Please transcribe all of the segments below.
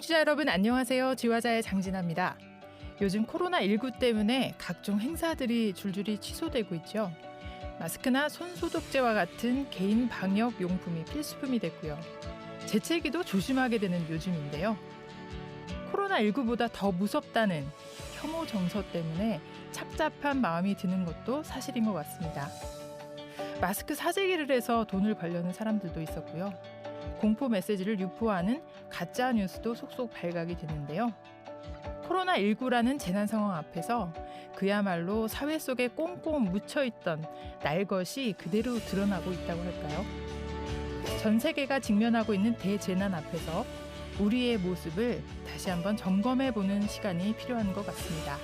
청취자 여러분 안녕하세요. 지화자의 장진아입니다. 요즘 코로나19 때문에 각종 행사들이 줄줄이 취소되고 있죠. 마스크나 손소독제와 같은 개인 방역 용품이 필수품이 됐고요. 재채기도 조심하게 되는 요즘인데요. 코로나19보다 더 무섭다는 혐오 정서 때문에 착잡한 마음이 드는 것도 사실인 것 같습니다. 마스크 사재기를 해서 돈을 벌려는 사람들도 있었고요. 공포 메시지를 유포하는 가짜 뉴스도 속속 발각이 되는데요. 코로나19라는 재난 상황 앞에서 그야말로 사회 속에 꽁꽁 묻혀있던 날것이 그대로 드러나고 있다고 할까요? 전 세계가 직면하고 있는 대재난 앞에서 우리의 모습을 다시 한번 점검해보는 시간이 필요한 것 같습니다.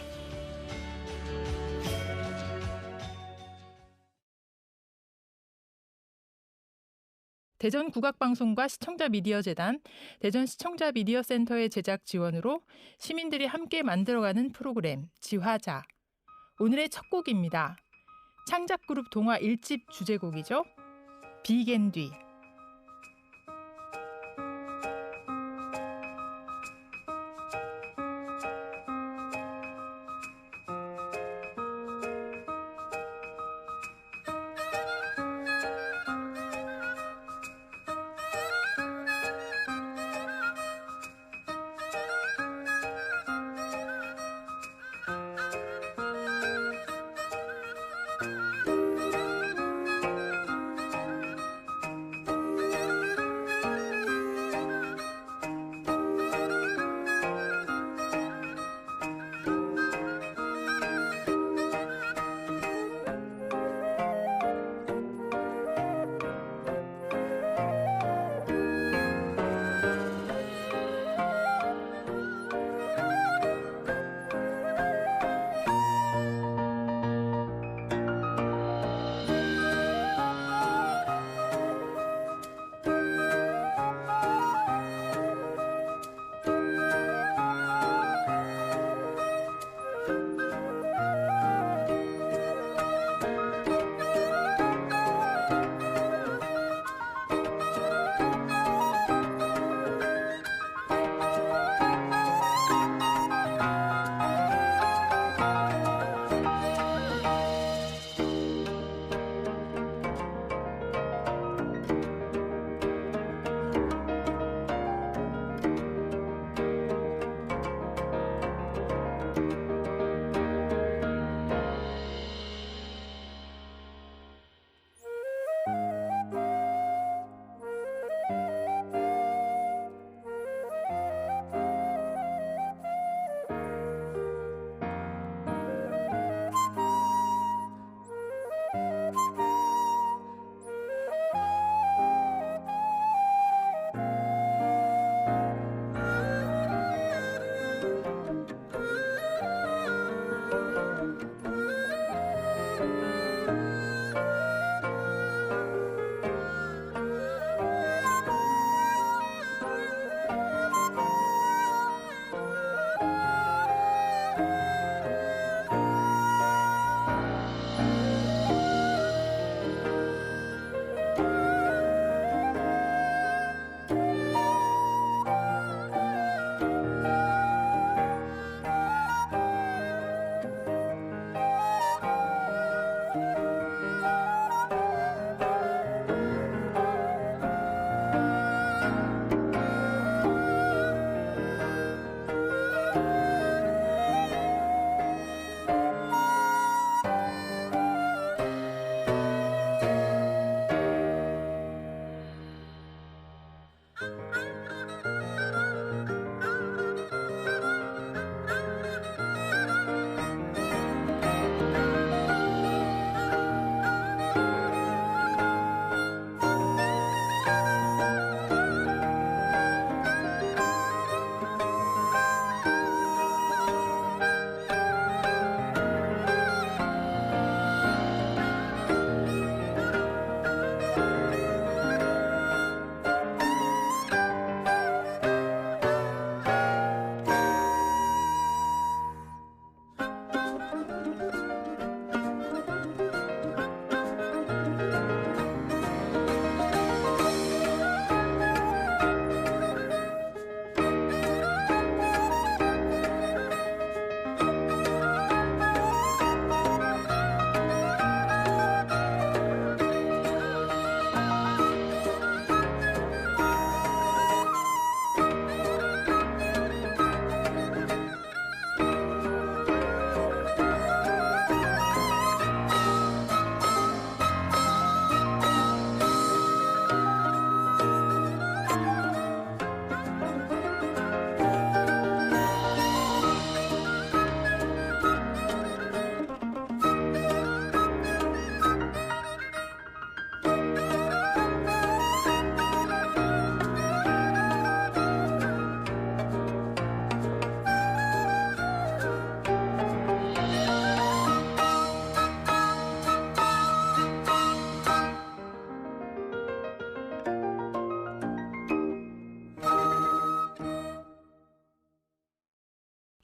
대전국악방송과 시청자미디어재단, 대전시청자미디어센터의 제작 지원으로 시민들이 함께 만들어가는 프로그램 지화자. 오늘의 첫 곡입니다. 창작그룹 동화 1집 주제곡이죠. 비겐뒤.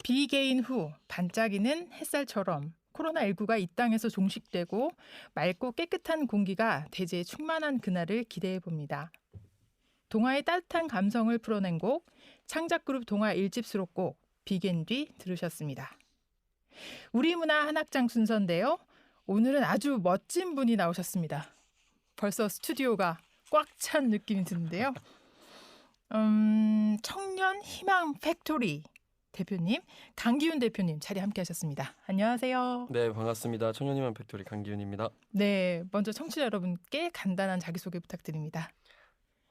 비개인 후 반짝이는 햇살처럼 코로나19가 이 땅에서 종식되고 맑고 깨끗한 공기가 대지에 충만한 그날을 기대해 봅니다. 동화의 따뜻한 감성을 풀어낸 곡 창작그룹 동화 1집 수록곡 비개인 뒤 들으셨습니다. 우리문화 한학장 순서인데요. 오늘은 아주 멋진 분이 나오셨습니다. 벌써 스튜디오가 꽉 찬 느낌이 드는데요. 청년 희망 팩토리 대표님, 강기훈 대표님 자리 함께 하셨습니다. 안녕하세요. 네, 반갑습니다. 청년희망 팩토리 강기훈입니다. 네, 먼저 청취자 여러분께 간단한 자기소개 부탁드립니다.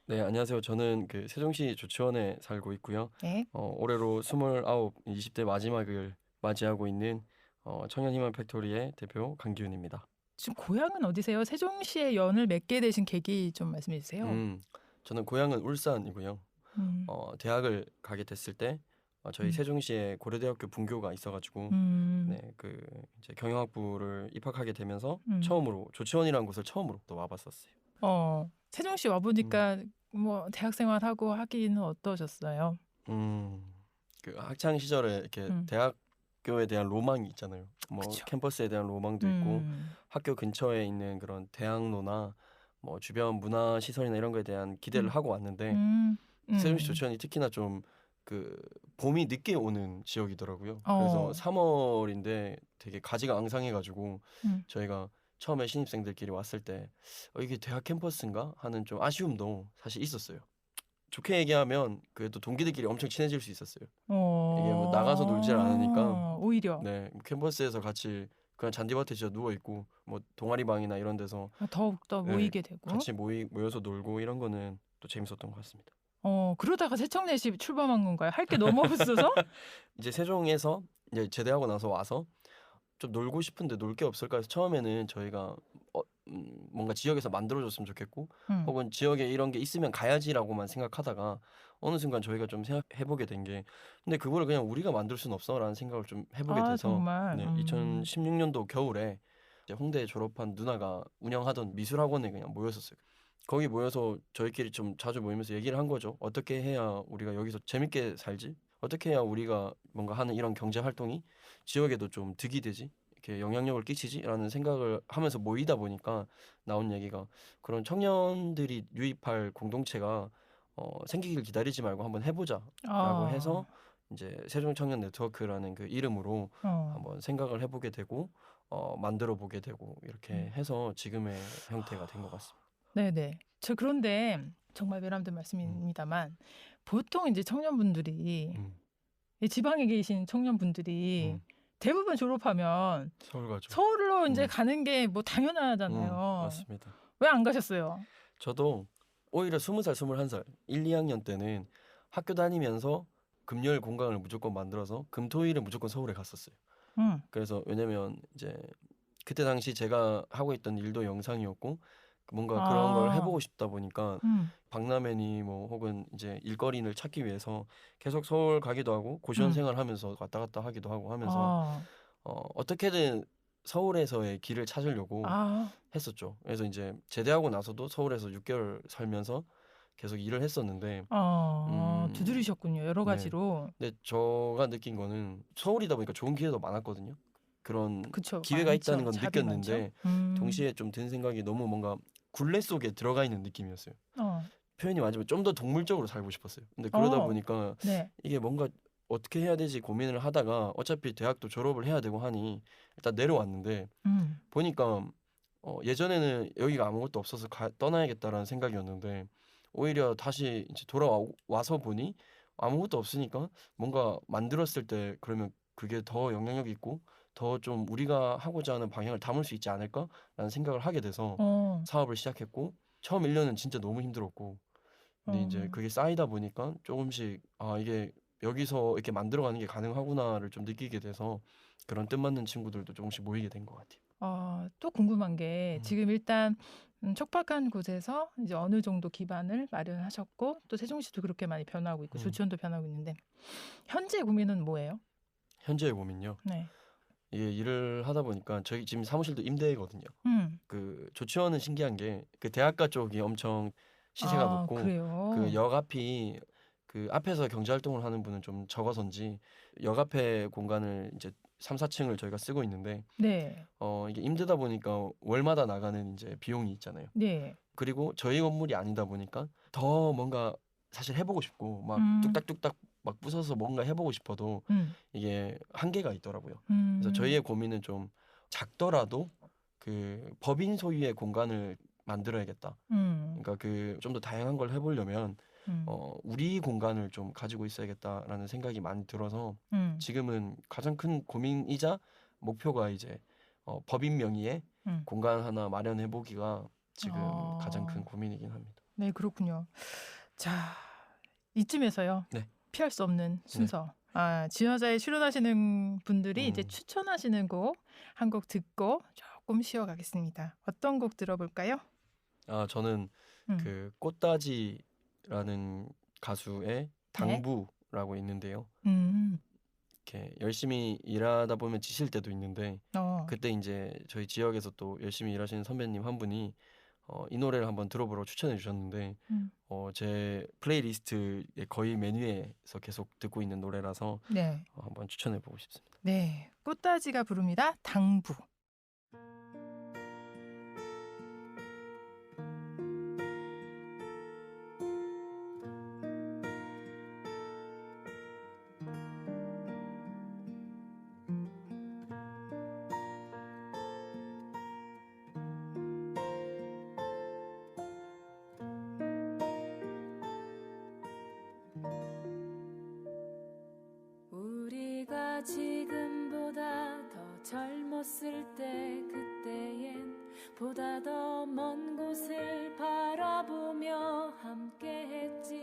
네, 안녕하세요. 저는 세종시 조치원에 살고 있고요. 네. 올해로 29, 20대 마지막을 맞이하고 있는 청년희망 팩토리의 대표 강기훈입니다. 지금 고향은 어디세요? 세종시에 연을 맺게 되신 계기 좀 말씀해 주세요. 저는 고향은 울산이고요. 대학을 가게 됐을 때 저희 세종시에 고려대학교 분교가 있어가지고 이제 경영학부를 입학하게 되면서 처음으로 조치원이라는 곳을 처음으로 또 와봤었어요. 세종시 와보니까 뭐 대학생활하고 하기는 어떠셨어요? 학창 시절에 이렇게 대학교에 대한 로망이 있잖아요. 뭐 그쵸. 캠퍼스에 대한 로망도 있고 학교 근처에 있는 그런 대학로나 뭐 주변 문화 시설이나 이런 거에 대한 기대를 하고 왔는데 세종시 조치원이 특히나 좀 봄이 늦게 오는 지역이더라고요. 그래서 3월인데 되게 가지가 앙상해가지고 저희가 처음에 신입생들끼리 왔을 때 이게 대학 캠퍼스인가 하는 좀 아쉬움도 사실 있었어요. 좋게 얘기하면 그래도 동기들끼리 엄청 친해질 수 있었어요. 이게 뭐 나가서 놀질 않으니까 오히려 캠퍼스에서 같이 그냥 잔디밭에 진짜 누워 있고 뭐 동아리방이나 이런 데서 더욱 더 모이게 되고 같이 모여서 놀고 이런 거는 또 재밌었던 것 같습니다. 그러다가 세청내시 출범한 건가요? 할 게 너무 없어서? 이제 세종에서 이제 제대하고 나서 와서 좀 놀고 싶은데 놀 게 없을까 해서 처음에는 저희가 뭔가 지역에서 만들어줬으면 좋겠고 혹은 지역에 이런 게 있으면 가야지라고만 생각하다가 어느 순간 저희가 좀 생각해보게 된 게 근데 그거를 그냥 우리가 만들 수는 없어라는 생각을 좀 해보게 돼서 정말? 2016년도 겨울에 이제 홍대 졸업한 누나가 운영하던 미술학원에 그냥 모였었어요. 거기 모여서 저희끼리 좀 자주 모이면서 얘기를 한 거죠. 어떻게 해야 우리가 여기서 재밌게 살지? 어떻게 해야 우리가 뭔가 하는 이런 경제 활동이 지역에도 좀 득이 되지? 이렇게 영향력을 끼치지라는 생각을 하면서 모이다 보니까 나온 얘기가 그런 청년들이 유입할 공동체가 생기길 기다리지 말고 한번 해보자라고 해서 이제 세종청년 네트워크라는 그 이름으로 한번 생각을 해보게 되고 만들어 보게 되고 이렇게 해서 지금의 형태가 된 것 같습니다. 네네. 저 그런데 정말 외람된 말씀입니다만 보통 이제 청년분들이 지방에 계신 청년분들이 대부분 졸업하면 서울 가죠. 서울로 이제 가는 게 뭐 당연하잖아요. 맞습니다. 왜 안 가셨어요? 저도 오히려 20살, 21살, 1, 2학년 때는 학교 다니면서 금요일 공강을 무조건 만들어서 금토일은 무조건 서울에 갔었어요. 그래서 왜냐면 이제 그때 당시 제가 하고 있던 일도 영상이었고 뭔가 그런 걸 해보고 싶다 보니까 박람회니 뭐 혹은 이제 일거리를 찾기 위해서 계속 서울 가기도 하고 고시원 생활하면서 왔다 갔다 하기도 하고 하면서 어떻게든 서울에서의 길을 찾으려고 했었죠. 그래서 이제 제대하고 나서도 서울에서 6개월 살면서 계속 일을 했었는데 두드리셨군요. 여러 가지로. 근데 제가 느낀 거는 서울이다 보니까 좋은 기회도 많았거든요. 그런 그쵸, 기회가 많죠. 있다는 건 잡이 느꼈는데 동시에 좀 든 생각이 너무 뭔가 굴레 속에 들어가 있는 느낌이었어요. 표현이 맞으면 좀 더 동물적으로 살고 싶었어요. 근데 그러다 보니까 이게 뭔가 어떻게 해야 되지 고민을 하다가 어차피 대학도 졸업을 해야 되고 하니 일단 내려왔는데 보니까 예전에는 여기가 아무것도 없어서 떠나야겠다라는 생각이었는데 오히려 다시 이제 돌아와서 보니 아무것도 없으니까 뭔가 만들었을 때 그러면 그게 더 영향력 있고 더 좀 우리가 하고자 하는 방향을 담을 수 있지 않을까라는 생각을 하게 돼서 사업을 시작했고 처음 1년은 진짜 너무 힘들었고 근데 이제 그게 쌓이다 보니까 조금씩 이게 여기서 이렇게 만들어가는 게 가능하구나를 좀 느끼게 돼서 그런 뜻맞는 친구들도 조금씩 모이게 된 것 같아요. 또 궁금한 게 지금 일단 척박한 곳에서 이제 어느 정도 기반을 마련하셨고 또 세종시도 그렇게 많이 변하고 있고 조치원도 변하고 있는데 현재 고민은 뭐예요? 현재의 고민요? 네. 이게 일을 하다 보니까 저희 지금 사무실도 임대거든요. 그 조치원은 신기한 게 그 대학가 쪽이 엄청 시세가 높고 그래요? 그 역 앞이 그 앞에서 경제 활동을 하는 분은 좀 적어서인지 역 앞에 공간을 이제 3, 4층을 저희가 쓰고 있는데 네. 이게 힘들다 보니까 월마다 나가는 이제 비용이 있잖아요. 네. 그리고 저희 건물이 아니다 보니까 더 뭔가 사실 해보고 싶고 막 뚝딱뚝딱 막 부숴서 뭔가 해보고 싶어도 이게 한계가 있더라고요. 그래서 저희의 고민은 좀 작더라도 그 법인 소유의 공간을 만들어야겠다. 그러니까 그 좀 더 다양한 걸 해보려면 우리 공간을 좀 가지고 있어야겠다라는 생각이 많이 들어서 지금은 가장 큰 고민이자 목표가 이제 법인 명의의 공간 하나 마련해 보기가 지금 가장 큰 고민이긴 합니다. 네, 그렇군요. 자, 이쯤에서요. 네. 피할 수 없는 순서. 네. 진화자에 출연하시는 분들이 이제 추천하시는 곡 한 곡 듣고 조금 쉬어가겠습니다. 어떤 곡 들어볼까요? 저는 그 꽃다지라는 가수의 당부라고 있는데요. 이렇게 열심히 일하다 보면 지칠 때도 있는데 그때 이제 저희 지역에서 또 열심히 일하시는 선배님 한 분이 이 노래를 한번 들어보라고 추천해 주셨는데 제 플레이리스트의 거의 맨 위에서 계속 듣고 있는 노래라서 네. 한번 추천해 보고 싶습니다. 네, 꽃다지가 부릅니다. 당부. 지금보다 더 젊었을 때 그때엔 보다 더 먼 곳을 바라보며 함께했지.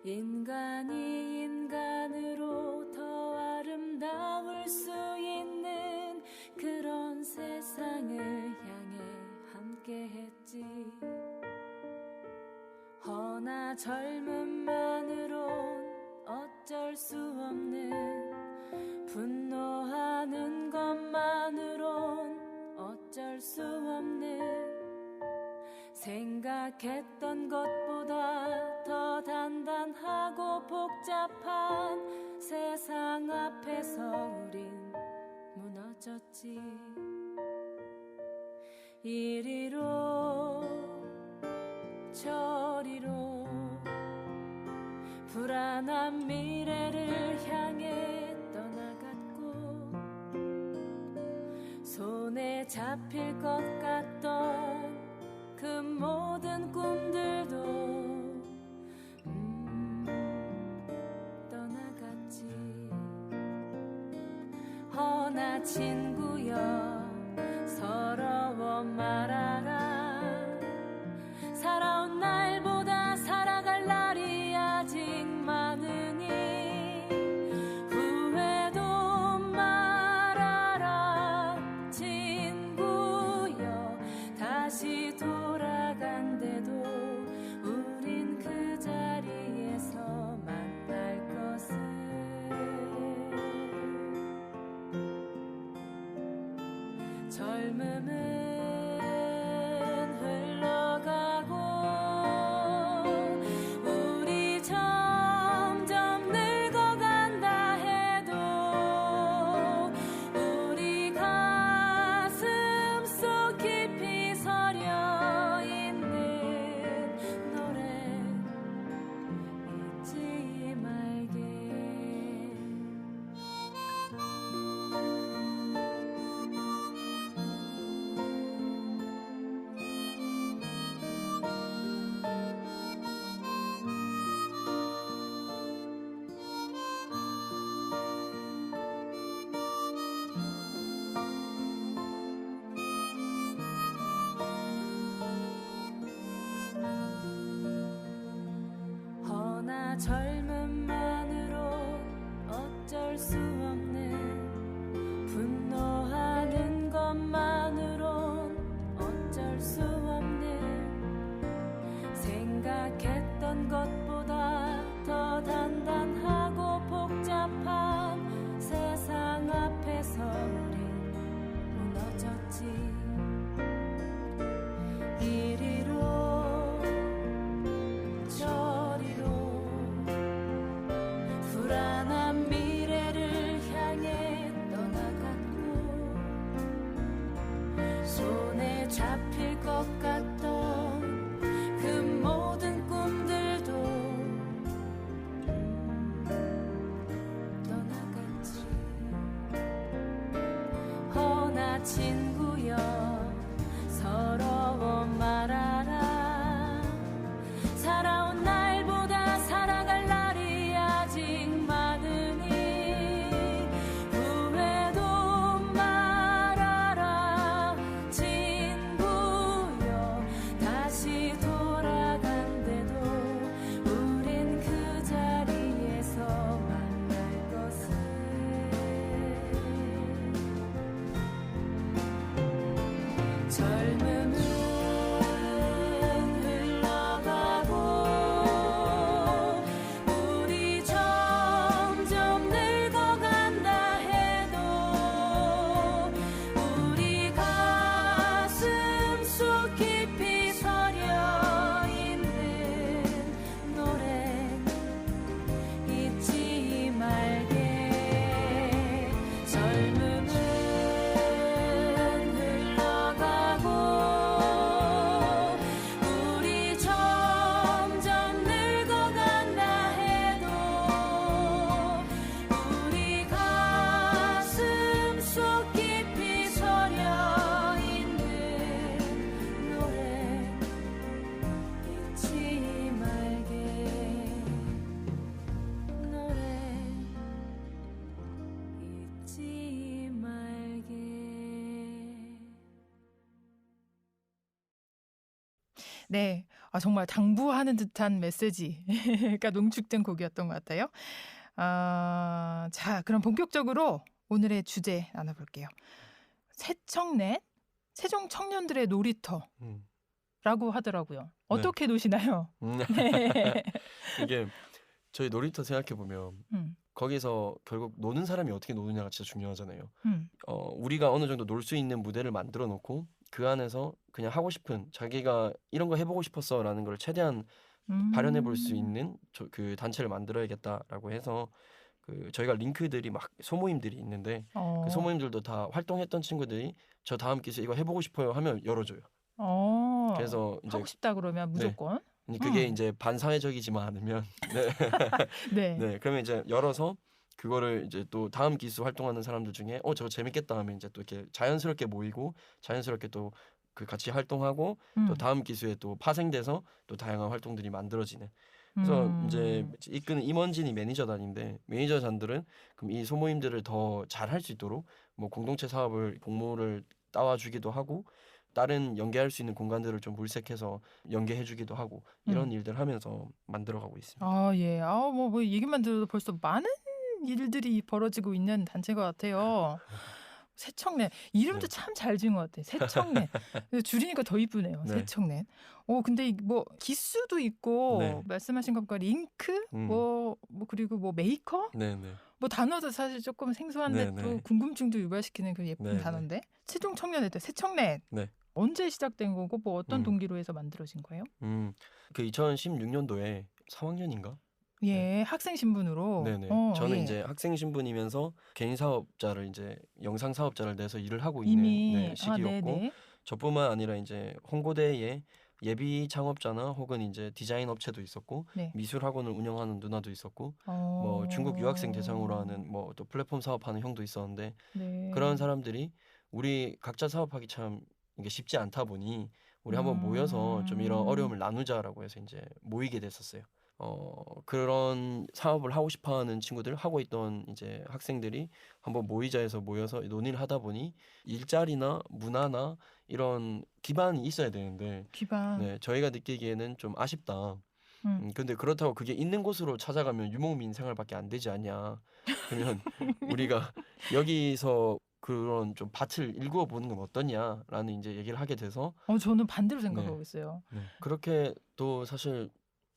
인간이 인간으로 더 아름다울 수 있는 그런 세상을 향해 함께했지. 허나 젊음만으론 어쩔 수 없는 분노하는 것만으론 어쩔 수 없는 생각했던 것보다 더 단단하고 복잡한 세상 앞에서 우린 무너졌지. 이리로 저리로 불안한 미래를 향해 떠나갔고 손에 잡힐 것 같던 그 모든 꿈들도 떠나갔지. 허나 친구여 서러워 말아라. 살아온 날보다 살아갈 날이 아직 많으니 후회도 말아라. 친구여 다시 돌아간대도 우린 그 자리에서 만날 것을. 젊음은 젊음만으로 어쩔 수 없는 분노하는 것만으론 어쩔 수 없는 생각했던 것보다 더 단단하고 복잡한 세상 앞에서 우린 무너졌지. 이리로 저리로 친구여 서러워 말아라. 살아온 날보다 살아갈 날이 아직 많으니 후회도 말아라. 친구여 다시 돌아간대도 우린 그 자리에서 만날 것을. 젊음은 흘러가고 우리 점점 늙어간다 해도 우리 가슴 속 깊이 서려 있는 노래 잊지 말게. 젊음은 흘러가고 우리 점점 늙어간다 해도 우리 가슴 속 깊이 서려 있는 노래 잊지 말게. 노래 잊지 말게. 네, 정말 당부하는 듯한 메시지가 농축된 곡이었던 것 같아요. 자, 그럼 본격적으로 오늘의 주제 나눠볼게요. 새청넷, 세종 청년들의 놀이터라고 음. 하더라고요. 어떻게 노시나요? 네. 이게 저희 놀이터 생각해 보면 음, 거기서 결국 노는 사람이 어떻게 노느냐가 진짜 중요하잖아요. 음, 우리가 어느 정도 놀 수 있는 무대를 만들어 놓고 그 안에서 그냥 하고 싶은 자기가 이런 거 해보고 싶었어라는 걸 최대한 발현해 볼 수 있는 그 단체를 만들어야겠다라고 해서 그 저희가 링크들이 막 소모임들이 있는데 그 소모임들도 다 활동했던 친구들이 저 다음 기수 이거 해보고 싶어요 하면 열어줘요. 그래서 이제 하고 싶다 그러면 네. 무조건. 그게 이제 반사회적이지만 않으면 네. 네. 네, 그러면 이제 열어서 그거를 이제 또 다음 기수 활동하는 사람들 중에 저거 재밌겠다 하면 이제 또 이렇게 자연스럽게 모이고 자연스럽게 또 그 같이 활동하고 또 다음 기수에 또 파생돼서 또 다양한 활동들이 만들어지는. 그래서 이제 이끄는 임원진이 매니저단인데 매니저단들은 그럼 이 소모임들을 더 잘할 수 있도록 뭐 공동체 사업을 공모를 따와주기도 하고 다른 연계할 수 있는 공간들을 좀 물색해서 연계해주기도 하고 이런 일들 하면서 만들어가고 있습니다. 예. 뭐 얘기만 들어도 벌써 많은 일들이 벌어지고 있는 단체인 것 같아요. 새청넷 이름도 네. 참 잘 지은 것 같아. 새청넷 줄이니까 더 이쁘네요. 네. 새청넷. 근데 뭐 기수도 있고 네. 말씀하신 것과 링크 뭐 그리고 뭐 메이커 네네. 뭐 단어도 사실 조금 생소한데 네네. 또 궁금증도 유발시키는 그 예쁜 네네. 단어인데 세종 청년회 때 새청넷 네. 언제 시작된 거고 뭐 어떤 동기로 해서 만들어진 거예요? 그 2016년도에 3학년인가? 예, 학생 신분으로. 네네. 저는 이제 학생 신분이면서 개인 사업자를 이제 영상 사업자를 내서 일을 하고 있는 이미 시기였고 네네. 저뿐만 아니라 이제 홍보대에 예비 창업자나 혹은 이제 디자인 업체도 있었고 네. 미술 학원을 운영하는 누나도 있었고 뭐 중국 유학생 대상으로 하는 뭐 또 플랫폼 사업하는 형도 있었는데 네. 그런 사람들이 우리 각자 사업하기 참 이게 쉽지 않다 보니 우리 한번 모여서 좀 이런 어려움을 나누자라고 해서 이제 모이게 됐었어요. 그런 사업을 하고 싶어하는 친구들 하고 있던 이제 학생들이 한번 모이자 해서 모여서 논의를 하다 보니 일자리나 문화나 이런 기반이 있어야 되는데 기반. 네, 저희가 느끼기에는 좀 아쉽다. 근데 그렇다고 그게 있는 곳으로 찾아가면 유목민 생활밖에 안 되지 않냐. 그러면 우리가 여기서 그런 좀 밭을 일구어 보는 건 어떠냐라는 이제 얘기를 하게 돼서 저는 반대로 생각하고 있어요. 그렇게 또 사실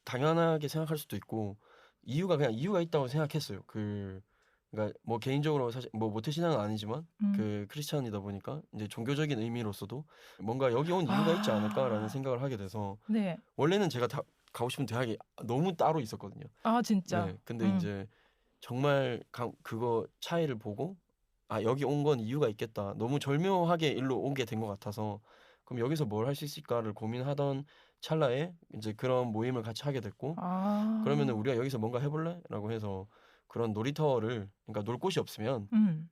당연하게 생각할 수도 있고 그냥 이유가 있다고 생각했어요. 그러니까 뭐 개인적으로 사실 뭐 모태신앙은 아니지만 그 크리스찬이다 보니까 이제 종교적인 의미로서도 뭔가 여기 온 이유가 있지 않을까라는 생각을 하게 돼서 네. 원래는 제가 가고 싶은 대학이 너무 따로 있었거든요. 진짜. 네, 근데 이제 정말 그거 차이를 보고 여기 온 건 이유가 있겠다. 너무 절묘하게 일로 오게 된 것 같아서 그럼 여기서 뭘 할 수 있을까를 고민하던 찰나에 이제 그런 모임을 같이 하게 됐고 그러면은 우리가 여기서 뭔가 해볼래? 라고 해서 그런 놀이터를 그러니까 놀 곳이 없으면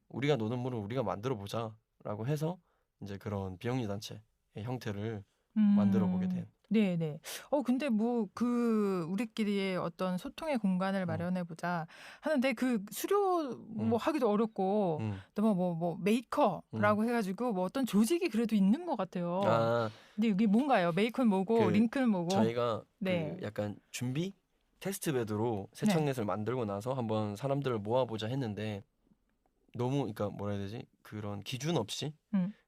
우리가 노는 물을 우리가 만들어 보자 메이커라고 해서 이제 그런 비영리 단체의 형태를 만들어 보게 된. 네네. 근데 뭐 우리끼리의 어떤 소통의 공간을 마련해 보자 하는데 그 수료 뭐 하기도 어렵고 또 뭐 메이커라고 해가지고 뭐 어떤 조직이 그래도 있는 것 같아요. 근데 이게 뭔가요? 메이커는 뭐고 링크는 뭐고? 저희가 그 약간 준비 테스트베드로 새창넷을 만들고 나서 한번 사람들을 모아보자 했는데 너무 그러니까 뭐라 해야 되지? 그런 기준 없이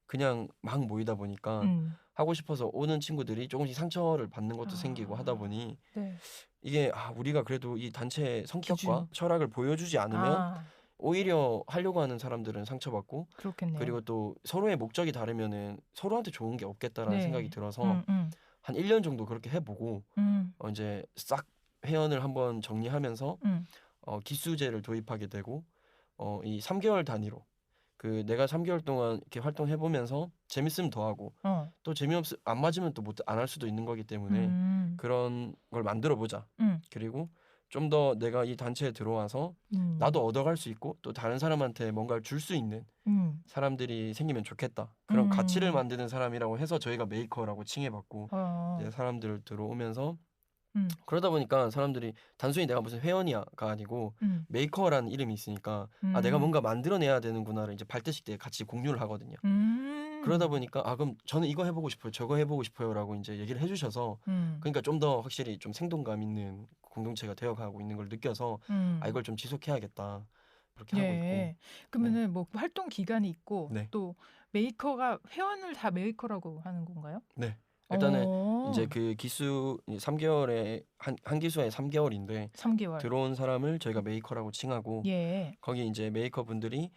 그냥 막 모이다 보니까 하고 싶어서 오는 친구들이 조금씩 상처를 받는 것도 생기고 하다 보니 이게 우리가 그래도 이 단체의 성격과 기준. 철학을 보여주지 않으면 오히려 하려고 하는 사람들은 상처받고 그렇겠네요. 그리고 또 서로의 목적이 다르면은 서로한테 좋은 게 없겠다라는 생각이 들어서 한 1년 정도 그렇게 해보고 이제 싹 회원을 한번 정리하면서 기수제를 도입하게 되고 이 3개월 단위로 그 내가 3개월 동안 이렇게 활동해보면서 재밌으면 더 하고 또 안 맞으면 또 안 할 수도 있는 거기 때문에 그런 걸 만들어 보자. 그리고 좀 더 내가 이 단체에 들어와서 나도 얻어갈 수 있고 또 다른 사람한테 뭔가를 줄 수 있는 사람들이 생기면 좋겠다. 그런 가치를 만드는 사람이라고 해서 저희가 메이커라고 칭해받고 이제 사람들 들어오면서 그러다 보니까 사람들이 단순히 내가 무슨 회원이야가 아니고 메이커라는 이름이 있으니까 내가 뭔가 만들어내야 되는구나를 이제 발대식 때 같이 공유를 하거든요. 그러다 보니까 그럼 저는 이거 해보고 싶어요, 저거 해보고 싶어요라고 이제 얘기를 해주셔서 그러니까 좀 더 확실히 좀 생동감 있는 공동체가 되어가고 있는 걸 느껴서 이걸 좀 지속해야겠다 그렇게 하고 있고. 그러면은 뭐 활동 기간이 있고 또 메이커가 회원을 다 메이커라고 하는 건가요? 네. 일단은 이제 그 기수 3개월에 한 기수에 3개월인데 3개월. 들어온 사람을 저희가 메이커라고 칭하고 거기 이제 메이커 분들이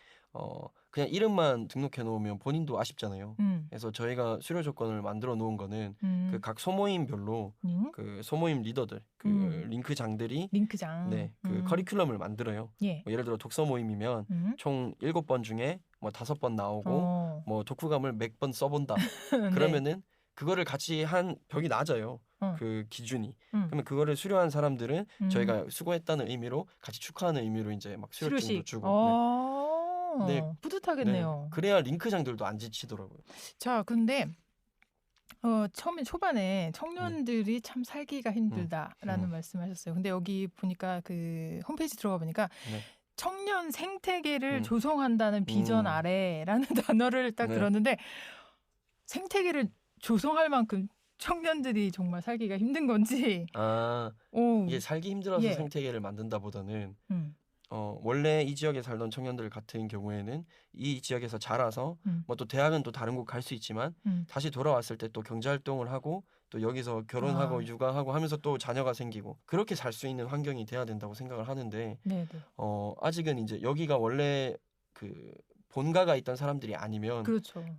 그냥 이름만 등록해 놓으면 본인도 아쉽잖아요. 그래서 저희가 수료 조건을 만들어 놓은 거는 그 각 소모임별로 그 소모임 리더들 그 링크장들이 그 커리큘럼을 만들어요. 뭐 예를 들어 독서 모임이면 총 7번 중에 뭐 5번 나오고 뭐 독후감을 몇 번 써본다. 그러면은 그거를 같이 한 벽이 낮아요. 그 기준이. 그러면 그거를 수료한 사람들은 저희가 수고했다는 의미로 같이 축하하는 의미로 이제 막 수료증도 주고. 뿌듯하겠네요. 그래야 링크장들도 안 지치더라고요. 자, 근데 초반에 청년들이 참 살기가 힘들다라는 말씀하셨어요. 근데 여기 보니까 그 홈페이지 들어가 보니까 청년 생태계를 조성한다는 비전 아래라는 단어를 딱 들었는데 생태계를 조성할 만큼 청년들이 정말 살기가 힘든 건지. 이게 살기 힘들어서 생태계를 만든다보다는 원래 이 지역에 살던 청년들 같은 경우에는 이 지역에서 자라서 뭐 또 대학은 또 다른 곳 갈 수 있지만 다시 돌아왔을 때 또 경제활동을 하고 또 여기서 결혼하고 육아하고 하면서 또 자녀가 생기고 그렇게 살 수 있는 환경이 돼야 된다고 생각을 하는데 아직은 이제 여기가 원래 그 본가가 있던 사람들이 아니면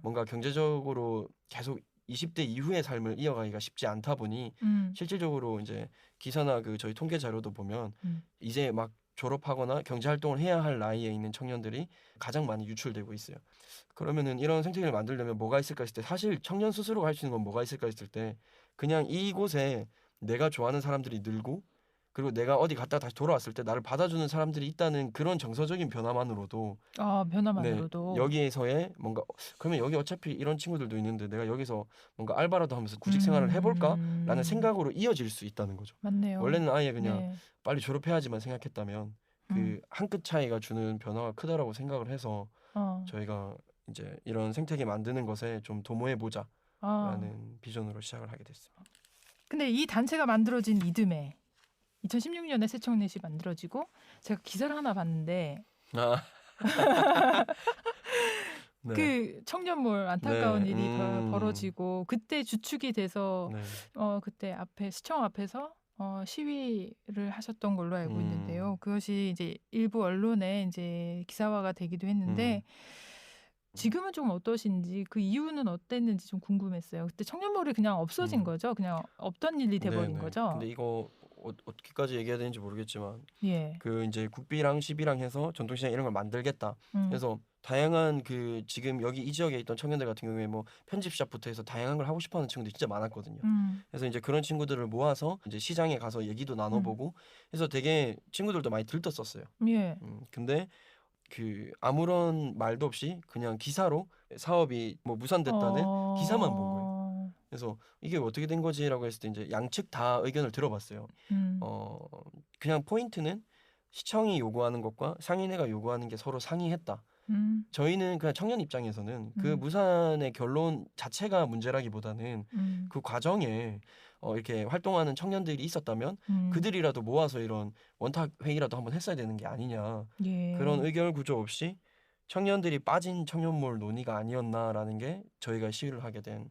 뭔가 경제적으로 계속 20대 이후의 삶을 이어가기가 쉽지 않다 보니 실질적으로 이제 기사나 그 저희 통계 자료도 보면 이제 막 졸업하거나 경제활동을 해야 할 나이에 있는 청년들이 가장 많이 유출되고 있어요. 그러면은 이런 생태계를 만들려면 뭐가 있을까 했을 때 사실 청년 스스로가 할 수 있는 건 뭐가 있을까 했을 때 그냥 이곳에 내가 좋아하는 사람들이 늘고 그리고 내가 어디 갔다 다시 돌아왔을 때 나를 받아주는 사람들이 있다는 그런 정서적인 변화만으로도 여기에서의 뭔가 그러면 여기 어차피 이런 친구들도 있는데 내가 여기서 뭔가 알바라도 하면서 구직 생활을 해볼까라는 생각으로 이어질 수 있다는 거죠. 맞네요. 원래는 아예 그냥 빨리 졸업해야지만 생각했다면 그 한 끗 차이가 주는 변화가 크다라고 생각을 해서 저희가 이제 이런 생태계 만드는 것에 좀 도모해 보자라는 비전으로 시작을 하게 됐습니다. 근데 이 단체가 만들어진 이듬해 2016년에 새청넷이 만들어지고 제가 기사를 하나 봤는데 그 청년몰 안타까운 일이 벌어지고 그때 주축이 돼서 그때 시청 앞에서 시위를 하셨던 걸로 알고 있는데요. 그것이 이제 일부 언론에 이제 기사화가 되기도 했는데 지금은 좀 어떠신지 그 이유는 어땠는지 좀 궁금했어요. 그때 청년몰이 그냥 없어진 거죠? 그냥 없던 일이 돼버린 거죠? 근데 이거 어떻게까지 얘기해야 되는지 모르겠지만 그 이제 국비랑 시비랑 해서 전통시장 이런 걸 만들겠다. 그래서 다양한 그 지금 여기 이 지역에 있던 청년들 같은 경우에 뭐 편집샵부터 해서 다양한 걸 하고 싶어하는 친구들이 진짜 많았거든요. 그래서 이제 그런 친구들을 모아서 이제 시장에 가서 얘기도 나눠보고 해서 되게 친구들도 많이 들떴었어요. 근데 그 아무런 말도 없이 그냥 기사로 사업이 뭐 무산됐다는 기사만 본 거예요. 그래서 이게 어떻게 된 거지라고 했을 때 이제 양측 다 의견을 들어봤어요. 그냥 포인트는 시청이 요구하는 것과 상인회가 요구하는 게 서로 상이했다. 저희는 그냥 청년 입장에서는 그 무산의 결론 자체가 문제라기보다는 그 과정에 이렇게 활동하는 청년들이 있었다면 그들이라도 모아서 이런 원탁 회의라도 한번 했어야 되는 게 아니냐. 예. 그런 의견 구조 없이 청년들이 빠진 청년몰 논의가 아니었나라는 게 저희가 시위를 하게 된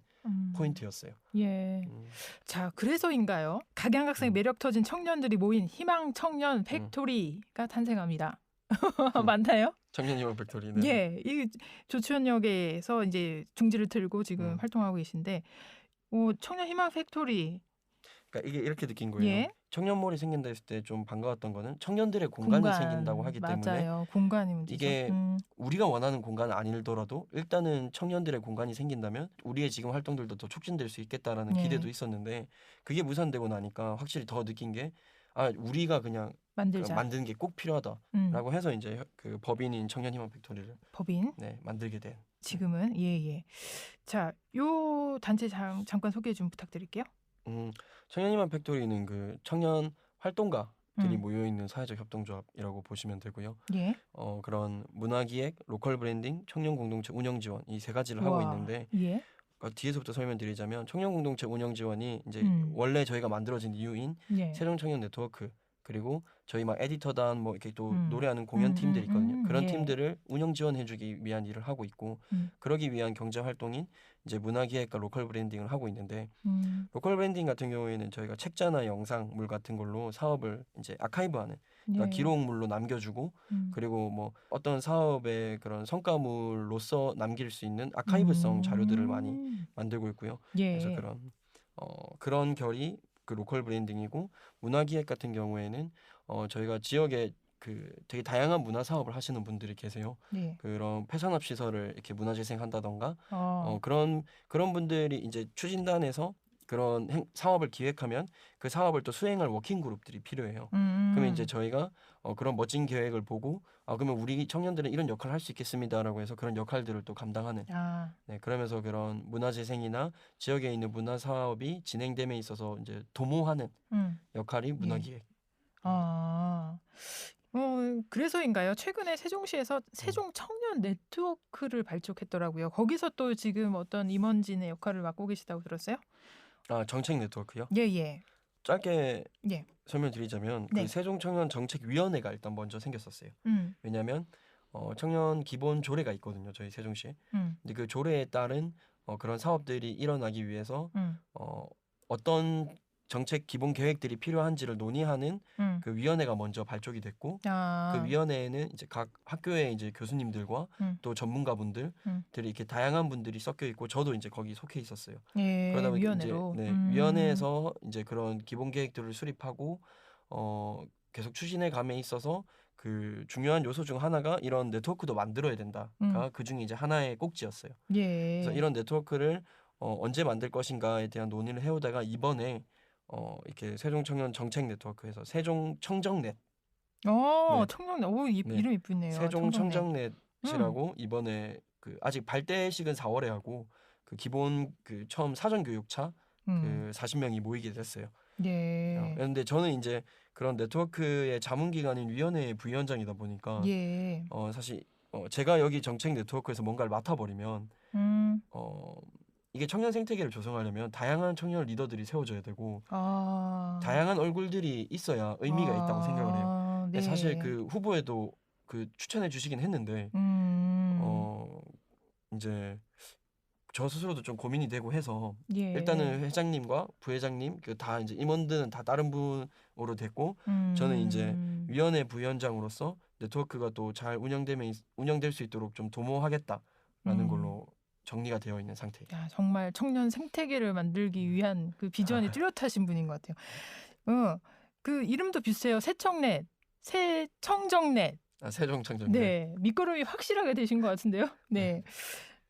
포인트였어요. 예. 자, 그래서인가요? 각양각색 매력 터진 청년들이 모인 희망 청년 팩토리가 탄생합니다. 맞나요? 청년 희망 팩토리. 네. 예, 이 조치원역에서 이제 중지를 틀고 지금 활동하고 계신데, 청년 희망 팩토리. 그러니까 이게 이렇게 느낀 거예요. 예. 청년몰이 생긴다 했을 때 좀 반가웠던 거는 청년들의 공간이 생긴다고 하기 때문에 맞아요. 공간이 문제죠. 이게 우리가 원하는 공간은 아니더라도 일단은 청년들의 공간이 생긴다면 우리의 지금 활동들도 더 촉진될 수 있겠다라는 기대도 있었는데 그게 무산되고 나니까 확실히 더 느낀 게 우리가 그냥 만드는 게 꼭 필요하다라고 해서 이제 그 법인인 청년희망 팩토리를 만들게 된. 지금은 예. 자, 요 단체 잠깐 소개 좀 부탁드릴게요. 청년희망 팩토리는 그 청년 활동가들이 모여 있는 사회적 협동조합이라고 보시면 되고요. 예. 그런 문화기획, 로컬 브랜딩, 청년 공동체 운영 지원 이 세 가지를 하고 있는데 뒤에서부터 설명드리자면 청년 공동체 운영 지원이 이제 원래 저희가 만들어진 이유인 세종 청년 네트워크 그리고 저희 막 에디터단 뭐 이렇게 또 노래하는 공연 팀들이 있거든요. 그런 팀들을 운영 지원해주기 위한 일을 하고 있고 그러기 위한 경제 활동인 이제 문화기획과 로컬 브랜딩을 하고 있는데 로컬 브랜딩 같은 경우에는 저희가 책자나 영상물 같은 걸로 사업을 이제 아카이브하는 그러니까 기록물로 남겨주고 그리고 뭐 어떤 사업의 그런 성과물로서 남길 수 있는 아카이브성 자료들을 많이 만들고 있고요. 그래서 그런 결이 그 로컬 브랜딩이고 문화기획 같은 경우에는 저희가 지역에 그 되게 다양한 문화 사업을 하시는 분들이 계세요. 그런 폐산업 시설을 이렇게 문화재생한다던가 그런 분들이 이제 추진단에서 그런 사업을 기획하면 그 사업을 또 수행할 워킹 그룹들이 필요해요. 그러면 이제 저희가 그런 멋진 계획을 보고 그러면 우리 청년들은 이런 역할을 할 수 있겠습니다라고 해서 그런 역할들을 또 감당하는 그러면서 그런 문화재생이나 지역에 있는 문화 사업이 진행됨에 있어서 이제 도모하는 역할이 문화기획. 그래서인가요? 최근에 세종시에서 세종 청년 네트워크를 발족했더라고요. 거기서 또 지금 어떤 임원진의 역할을 맡고 계시다고 들었어요? 정책 네트워크요? 예. 짧게 설명드리자면 그 세종 청년 정책위원회가 일단 먼저 생겼었어요. 왜냐하면 청년 기본 조례가 있거든요. 저희 세종시에. 근데 그 조례에 따른 그런 사업들이 일어나기 위해서 어떤 정책 기본 계획들이 필요한지를 논의하는 그 위원회가 먼저 발족이 됐고 그 위원회에는 이제 각 학교의 이제 교수님들과 또 전문가분들이 이렇게 다양한 분들이 섞여 있고 저도 이제 거기 속해 있었어요. 그러다 보니 위원회로. 이제 위원회에서 이제 그런 기본 계획들을 수립하고 계속 추진해 감에 있어서 그 중요한 요소 중 하나가 이런 네트워크도 만들어야 된다가 그 중에 이제 하나의 꼭지였어요. 그래서 이런 네트워크를 언제 만들 것인가에 대한 논의를 해오다가 이번에 이렇게 세종청년 정책 네트워크에서 세종청정넷. 청정넷. 이름 이쁘네요. 세종청정넷이라고 이번에 그 아직 발대식은 4월에 하고 그 기본 그 처음 사전 교육차 그 40명이 모이게 됐어요. 그런데 저는 이제 그런 네트워크의 자문기관인 위원회의 부위원장이다 보니까 사실 제가 여기 정책 네트워크에서 뭔가를 맡아버리면 이게 청년 생태계를 조성하려면 다양한 청년 리더들이 세워져야 되고 다양한 얼굴들이 있어야 의미가 있다고 생각을 해요. 사실 그 후보에도 그 추천해 주시긴 했는데 이제 저 스스로도 좀 고민이 되고 해서 일단은 회장님과 부회장님 그 다 이제 임원들은 다 다른 분으로 됐고 저는 이제 위원회 부위원장으로서 네트워크가 또 잘 운영될 수 있도록 좀 도모하겠다라는 걸로 정리가 되어 있는 상태예요. 정말 청년 생태계를 만들기 위한 그 비전이 뚜렷하신 분인 것 같아요. 그 이름도 비슷해요. 세청넷, 세청정넷. 세종청정넷. 네, 밑거름이 확실하게 되신 것 같은데요.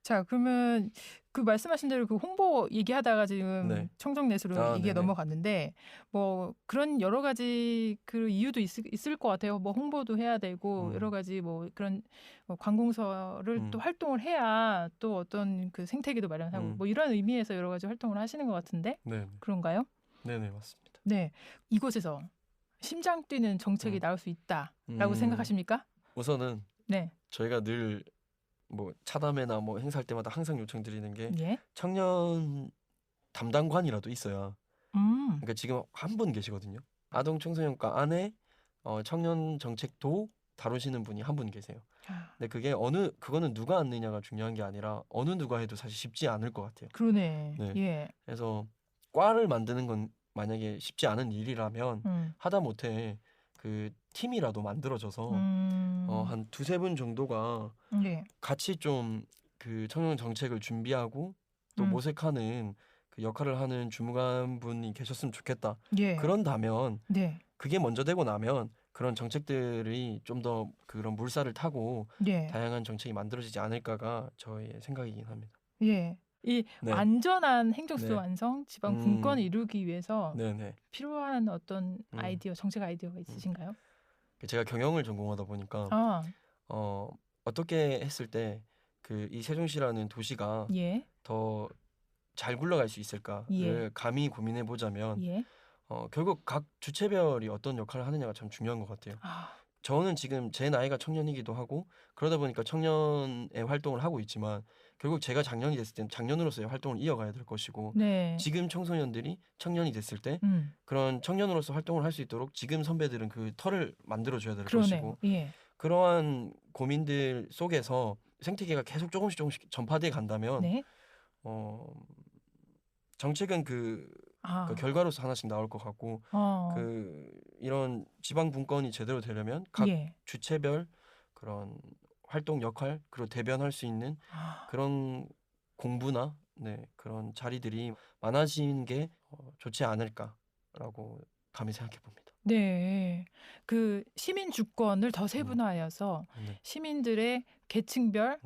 자, 그러면 그 말씀하신 대로 그 홍보 얘기하다가 지금 네. 청정예술로 얘기가 네네. 넘어갔는데 뭐 그런 여러 가지 그 이유도 있을 것 같아요. 뭐 홍보도 해야 되고 여러 가지 뭐 그런 관공서를 또 활동을 해야 또 어떤 그 생태계도 마련하고 뭐 이런 의미에서 여러 가지 활동을 하시는 것 같은데 네. 그런가요? 네네 맞습니다. 네, 이곳에서 심장 뛰는 정책이 나올 수 있다라고 생각하십니까? 우선은 네. 저희가 늘 뭐 차담회나 뭐 행사할 때마다 항상 요청드리는 게 예. 청년 담당관이라도 있어야. 그러니까 지금 한 분 계시거든요. 아동 청소년과 안에 청년 정책도 다루시는 분이 한 분 계세요. 근데 그거는 누가 앉느냐가 중요한 게 아니라 어느 누가 해도 사실 쉽지 않을 것 같아요. 그러네. 네. 예. 그래서 과를 만드는 건 만약에 쉽지 않은 일이라면 하다못해 그 팀이라도 만들어져서 한 두세 분 정도가 예. 같이 좀 그 청년 정책을 준비하고 또 모색하는 그 역할을 하는 주무관 분이 계셨으면 좋겠다. 예. 그런다면 네. 그게 먼저 되고 나면 그런 정책들이 좀 더 그런 물살을 타고 예. 다양한 정책이 만들어지지 않을까가 저의 생각이긴 합니다. 예. 이 네. 안전한 행정수도 네. 완성, 지방 분권을 이루기 위해서 네네. 필요한 어떤 아이디어, 정책 아이디어가 있으신가요? 제가 경영을 전공하다 보니까 어떻게 했을 때 그 이 세종시라는 도시가 예. 더 잘 굴러갈 수 있을까를 예. 감히 고민해 보자면 예. 결국 각 주체별이 어떤 역할을 하느냐가 참 중요한 것 같아요. 저는 지금 제 나이가 청년이기도 하고 그러다 보니까 청년의 활동을 하고 있지만 결국 제가 작년이 됐을 때는 작년으로서의 활동을 이어가야 될 것이고 네. 지금 청소년들이 청년이 됐을 때 그런 청년으로서 활동을 할 수 있도록 지금 선배들은 그 터를 만들어줘야 될 것이고 예. 그러한 고민들 속에서 생태계가 계속 조금씩 전파돼 간다면 네. 정책은 그 결과로서 하나씩 나올 것 같고 이런 지방 분권이 제대로 되려면 각 예. 주체별 그런 활동 역할 그리고 대변할 수 있는 그런 공부나 그런 자리들이 많아지는 게 좋지 않을까라고 감히 생각해 봅니다. 네. 그 시민 주권을 더 세분화하여서 네. 시민들의 계층별,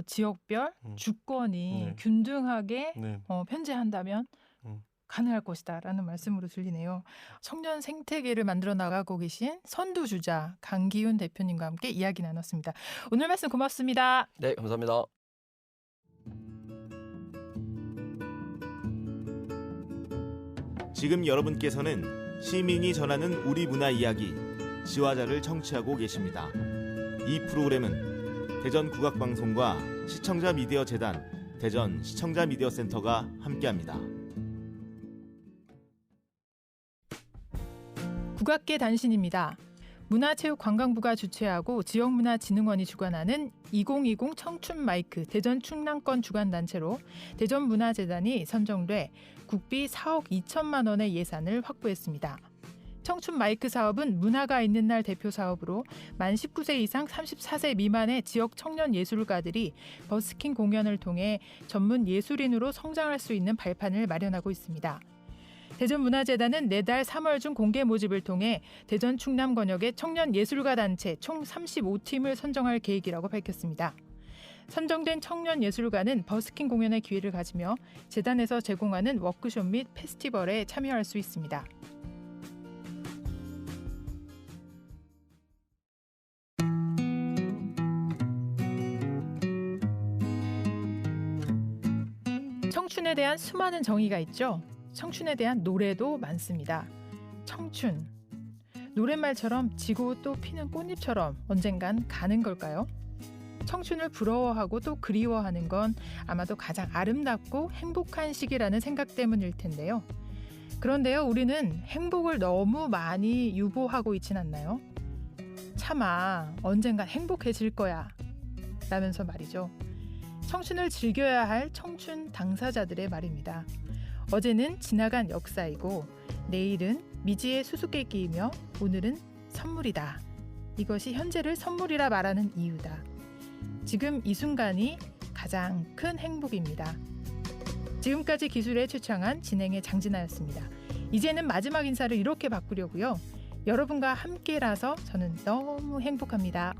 지역별 주권이 네. 균등하게 네. 편재한다면 가능할 것이다라는 말씀으로 들리네요. 청년 생태계를 만들어 나가고 계신 선두주자 강기훈 대표님과 함께 이야기 나눴습니다. 오늘 말씀 고맙습니다. 네, 감사합니다. 지금 여러분께서는 시민이 전하는 우리 문화 이야기 지화자를 청취하고 계십니다. 이 프로그램은 대전국악방송과 시청자 미디어 재단 대전 시청자 미디어 센터가 함께합니다. 국악계 단신입니다. 문화체육관광부가 주최하고 지역문화진흥원이 주관하는 2020 청춘마이크 대전 충남권 주관단체로 대전문화재단이 선정돼 국비 4억 2천만 원의 예산을 확보했습니다. 청춘마이크 사업은 문화가 있는 날 대표 사업으로 만 19세 이상 34세 미만의 지역 청년 예술가들이 버스킹 공연을 통해 전문 예술인으로 성장할 수 있는 발판을 마련하고 있습니다. 대전문화재단은 내달 3월 중 공개 모집을 통해 대전 충남 권역의 청년 예술가 단체 총 35팀을 선정할 계획이라고 밝혔습니다. 선정된 청년 예술가는 버스킹 공연의 기회를 가지며 재단에서 제공하는 워크숍 및 페스티벌에 참여할 수 있습니다. 청춘에 대한 수많은 정의가 있죠. 청춘에 대한 노래도 많습니다. 청춘. 노랫말처럼 지고 또 피는 꽃잎처럼 언젠간 가는 걸까요? 청춘을 부러워하고 또 그리워하는 건 아마도 가장 아름답고 행복한 시기라는 생각 때문일 텐데요. 그런데요, 우리는 행복을 너무 많이 유보하고 있진 않나요? 차마 언젠간 행복해질 거야 라면서 말이죠. 청춘을 즐겨야 할 청춘 당사자들의 말입니다. 어제는 지나간 역사이고 내일은 미지의 수수께끼이며 오늘은 선물이다. 이것이 현재를 선물이라 말하는 이유다. 지금 이 순간이 가장 큰 행복입니다. 지금까지 기술의 최창한 진행의 장진아였습니다. 이제는 마지막 인사를 이렇게 바꾸려고요. 여러분과 함께라서 저는 너무 행복합니다.